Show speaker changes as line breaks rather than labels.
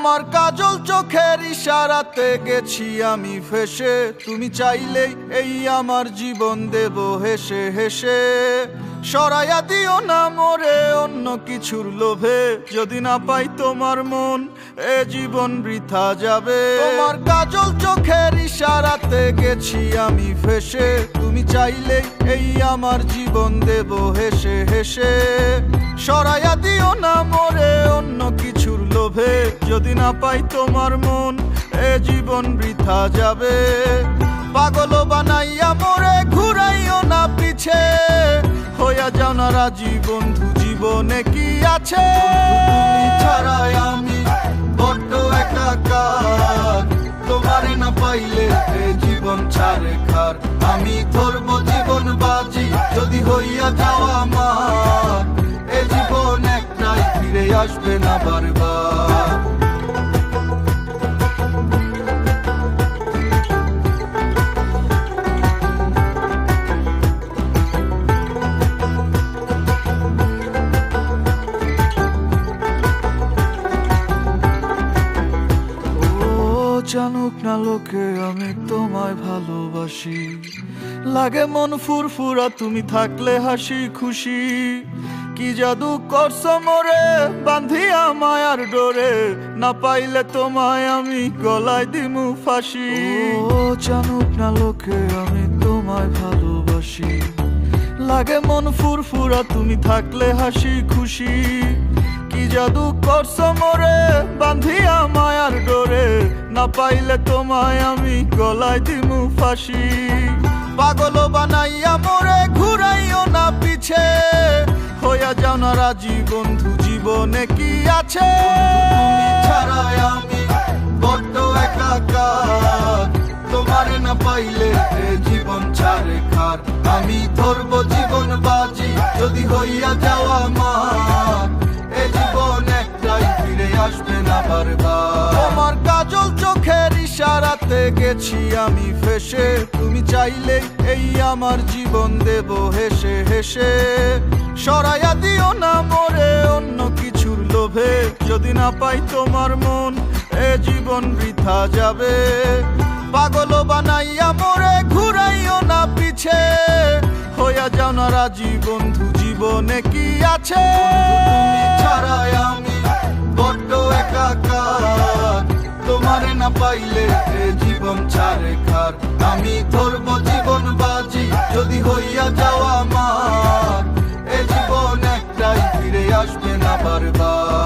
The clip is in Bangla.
তোমার কাজল চোখের ইশারাতে গেছি আমি ফেসে, তুমি চাইলেই এই আমার জীবন দেব হেসে হেসে। সরাইয়া দিও না মোরে অন্য কিছুর লোভে, যদি না পাই তোমার মন এ জীবন বৃথা যাবে। তোমার কাজল চোখের ইশারাতে গেছি আমি ফেসে, তুমি চাইলেই এই আমার জীবন দেব হেসে হেসে। সরাইয়া দিও না মোরে অন্য কিছুর লোভে, যদি না পাই তোমার মন এ জীবন বৃথা যাবে। পাগল বানাইয়া মোরে ঘুরাইও না পিছে, হইয়া যাও না রাজি বন্ধু জীবনে কি আছে। তুমি ছাড়াই আমি বড্ড একাকার, তোমারে না পাইলে এ জীবন ছাড়ে খার। আমি ধরব জীবন বাজি যদি হইয়া যাও আমার, এ জীবন একটাই ফিরে আসবে না বারবার। জানুক না লোকে আমি তোমায় ভালোবাসি, লাগে মন ফুরফুরা তুমি থাকলে হাসি খুশি। কি জাদু করছো মোরে বান্ধিয়া মায়ার ডোরে, না পাইলে তোমায় আমি গলায় দিমু ফাঁসি। ও জানুক না লোকে আমি তোমায় ভালোবাসি, লাগে মন ফুরফুরা তুমি থাকলে হাসি খুশি। কি জাদু করছো মোরে বান্ধিয়া মায়ার ডোরে, না পাইলে তোমায় আমি গলায় দিমু ফাঁসি। পাগল বানাইয়া মোরে ঘুরাইও না পিছে, হইয়া যাও না রাজি বন্ধু জীবনে কি আছে। তুমি ছাড়াই আমি বড্ড একাকার, তোমারে না পাইলে এ জীবন ছাড়ে খার। আমি ধরব জীবন বাজি যদি হইয়া যাও আমার, এ জীবন একটাই ফিরে আসবে না বারবার। তোমার কাজল চোখের ইশারাতে গেছি আমি ফেসে, তুমি চাইলেই এই আমার জীবন দেব হেসে হেসে। সরাইয়া দিও না মোরে অন্য কিছুর লোভে, যদি না পাই তোমার মন এ জীবন বৃথা যাবে। পাগল বানাইয়া মোরে ঘুরাইও না পিছে, হইয়া যাও না রাজি বন্ধু জীবনে কি আছে। তুমি ছাড়াই আমি বড্ড একাকার, তোমারে না পাইলে এ জীবন ছাড়ে খার। আমি ধরব জীবন বাজি যদি হইয়া যাও আমার, এ জীবন একটাই ফিরে আসবে না বারবার।